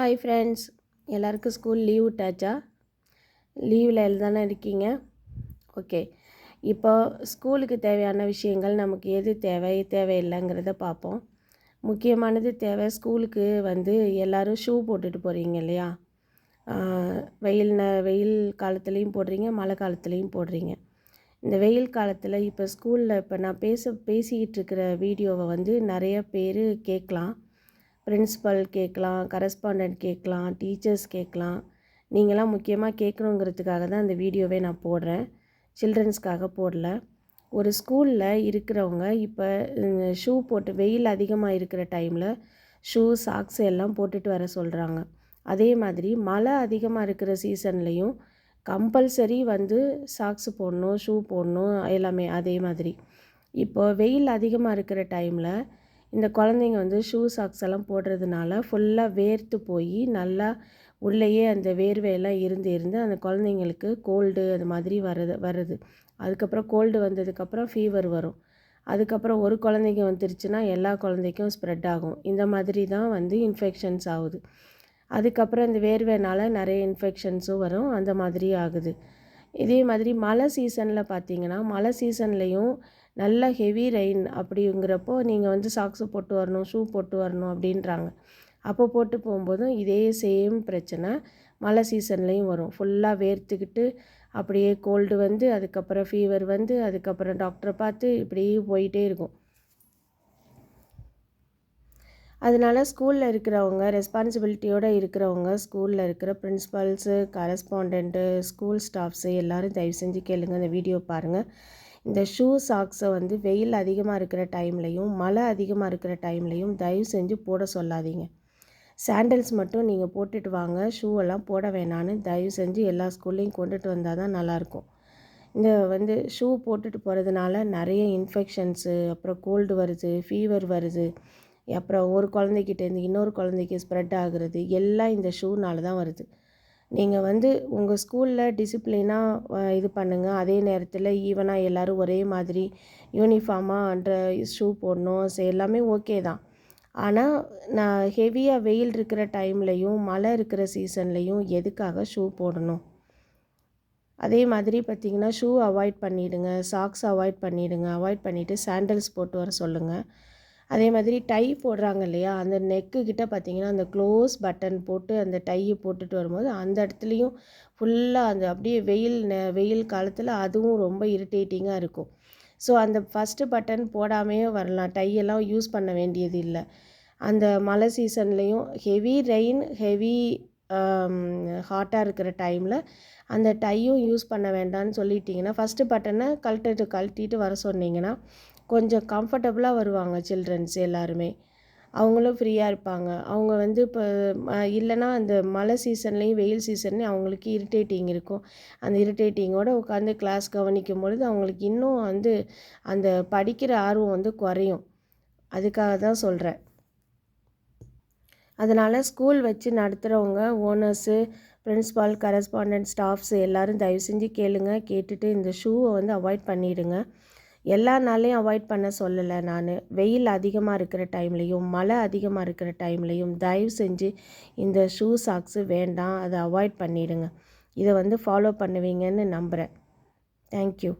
Hi friends, எல்லாருக்கும் school leave விட்டாச்சா? லீவில் தானே இருக்கீங்க? ஓகே, இப்போ ஸ்கூலுக்கு தேவையான விஷயங்கள் நமக்கு எது தேவையில்லைங்கிறத பார்ப்போம். முக்கியமானது தேவை. ஸ்கூலுக்கு எல்லோரும் ஷூ போட்டுட்டு போகிறீங்க இல்லையா? வெயில் காலத்துலேயும் போடுறீங்க, மழை காலத்துலேயும் போடுறீங்க. இந்த வெயில் காலத்தில் இப்போ ஸ்கூலில் இப்போ நான் பேசிக்கிட்டு இருக்கிற வீடியோவை நிறைய பேர் கேட்கலாம். பிரின்ஸிபல் கேட்கலாம், கரஸ்பாண்டன்ட் கேட்கலாம், டீச்சர்ஸ் கேட்கலாம். நீங்களாம் முக்கியமாக கேட்கணுங்கிறதுக்காக தான் இந்த வீடியோவே நான் போடுறேன். சில்ட்ரன்ஸ்க்காக போடல. ஒரு ஸ்கூலில் இருக்கிறவங்க இப்போ ஷூ போட்டு வெயில் அதிகமாக இருக்கிற டைமில் ஷூ சாக்ஸ் எல்லாம் போட்டுட்டு வர சொல்கிறாங்க. அதே மாதிரி மழை அதிகமாக இருக்கிற சீசன்லேயும் கம்பல்சரி சாக்ஸு போடணும், ஷூ போடணும், எல்லாமே அதே மாதிரி. இப்போ வெயில் அதிகமாக இருக்கிற டைமில் இந்த குழந்தைங்க ஷூ சாக்ஸ் எல்லாம் போடுறதுனால ஃபுல்லாக வேர்த்து போய் நல்லா உள்ளேயே அந்த வேர்வையெல்லாம் இருந்து அந்த குழந்தைங்களுக்கு கோல்டு அது மாதிரி வருது. அதுக்கப்புறம் கோல்டு வந்ததுக்கப்புறம் ஃபீவர் வரும். அதுக்கப்புறம் ஒரு குழந்தைங்க வந்துருச்சுன்னா எல்லா குழந்தைக்கும் ஸ்ப்ரெட் ஆகும். இந்த மாதிரி தான் இன்ஃபெக்ஷன்ஸ் ஆகுது. அதுக்கப்புறம் இந்த வேர்வைனால் நிறைய இன்ஃபெக்ஷன்ஸும் வரும். அந்த மாதிரி ஆகுது. இதே மாதிரி மழை சீசனில் பார்த்திங்கன்னா, மழை சீசன்லேயும் நல்ல ஹெவி ரெயின் அப்படிங்கிறப்போ நீங்கள் சாக்ஸு போட்டு வரணும், ஷூ போட்டு வரணும் அப்படின்றாங்க. அப்போ போட்டு போகும்போதும் இதே சேம் பிரச்சனை மழை சீசன்லேயும் வரும். ஃபுல்லாக வேர்த்துக்கிட்டு அப்படியே கோல்டு அதுக்கப்புறம் ஃபீவர் அதுக்கப்புறம் டாக்டரை பார்த்து இப்படியே போயிட்டே இருக்கும். அதனால் ஸ்கூலில் இருக்கிறவங்க, ரெஸ்பான்சிபிலிட்டியோடு இருக்கிறவங்க, ஸ்கூலில் இருக்கிற பிரின்ஸிபல்ஸு, கரஸ்பாண்டண்ட்டு, ஸ்கூல் ஸ்டாஃப்ஸு எல்லோரும் தயவு செஞ்சு கேளுங்க, இந்த வீடியோ பாருங்கள். இந்த ஷூ சாக்ஸை வெயில் அதிகமாக இருக்கிற டைம்லையும் மழை அதிகமாக இருக்கிற டைம்லையும் தயவு செஞ்சு போட சொல்லாதீங்க. சாண்டல்ஸ் மட்டும் நீங்கள் போட்டுட்டு வாங்க, ஷூவெல்லாம் போட வேணான்னு தயவு செஞ்சு எல்லா ஸ்கூல்லையும் கொண்டுட்டு வந்தால் தான் நல்லாயிருக்கும். இந்த ஷூ போட்டுட்டு போகிறதுனால நிறைய இன்ஃபெக்ஷன்ஸு, அப்புறம் கோல்டு வருது, ஃபீவர் வருது, அப்புறம் ஒரு குழந்தைக்கிட்டேருந்து இன்னொரு குழந்தைக்கு ஸ்ப்ரெட் ஆகுறது எல்லாம் இந்த ஷூனால் தான் வருது. நீங்கள் உங்கள் ஸ்கூலில் டிசிப்ளினாக இது பண்ணுங்கள். அதே நேரத்தில் ஈவனாக எல்லோரும் ஒரே மாதிரி யூனிஃபார்மாக ஷூ போடணும், எல்லாமே ஓகே தான். ஆனால் நான் ஹெவியாக வெயில் இருக்கிற டைம்லையும் மழை இருக்கிற சீசன்லேயும் எதுக்காக ஷூ போடணும்? அதே மாதிரி பார்த்திங்கன்னா ஷூ அவாய்ட் பண்ணிவிடுங்க, சாக்ஸ் அவாய்ட் பண்ணிவிட்டு சாண்டல்ஸ் போட்டு வர சொல்லுங்கள். அதே மாதிரி டை போடுறாங்க இல்லையா, அந்த நெக்குக்கிட்ட பார்த்திங்கன்னா அந்த க்ளோஸ் பட்டன் போட்டு அந்த டையை போட்டுட்டு வரும்போது அந்த இடத்துலையும் ஃபுல்லாக அந்த அப்படியே வெயில் காலத்தில் அதுவும் ரொம்ப இரிட்டேட்டிங்காக இருக்கும். ஸோ அந்த ஃபஸ்ட்டு பட்டன் போடாமையே வரலாம், டையெல்லாம் யூஸ் பண்ண வேண்டியது இல்லை. அந்த மழை சீசன்லேயும் ஹெவி ரெயின், ஹெவி ஹாட்டாக இருக்கிற டைமில் அந்த டையும் யூஸ் பண்ண வேண்டாம்னு சொல்லிட்டிங்கன்னா, ஃபஸ்ட்டு பட்டனை கழட்டிட்டு வர சொன்னிங்கன்னா கொஞ்சம் கம்ஃபர்டபுளாக வருவாங்க சில்ட்ரன்ஸ் எல்லாருமே. அவங்களும் ஃப்ரீயாக இருப்பாங்க. அவங்க இப்போ இல்லைன்னா அந்த மழை சீசன்லேயும் வெயில் சீசன்லேயும் அவங்களுக்கு இரிட்டேட்டிங் இருக்கும். அந்த இரிட்டேட்டிங்கோடு உட்காந்து கிளாஸ் கவனிக்கும் பொழுது அவங்களுக்கு இன்னும் அந்த படிக்கிற ஆர்வம் குறையும். அதுக்காக தான் சொல்கிறேன். அதனால் ஸ்கூல் வச்சு நடத்துகிறவங்க, ஓனர்ஸு, பிரின்ஸிபால், கரஸ்பாண்டன்ட், ஸ்டாஃப்ஸு எல்லோரும் தயவு செஞ்சு கேளுங்க. கேட்டுட்டு இந்த ஷூவை அவாய்ட் பண்ணிவிடுங்க. எல்லா நாளையும் அவாய்ட் பண்ண சொல்லலை நான். வெயில் அதிகமாக இருக்கிற டைம்லையும் மழை அதிகமாக இருக்கிற டைம்லையும் தயவு செஞ்சு இந்த ஷூ சாக்ஸு வேண்டாம், அதை அவாய்ட் பண்ணிவிடுங்க. இதை ஃபாலோ பண்ணுவீங்கன்னு நம்புகிறேன். தேங்க்யூ.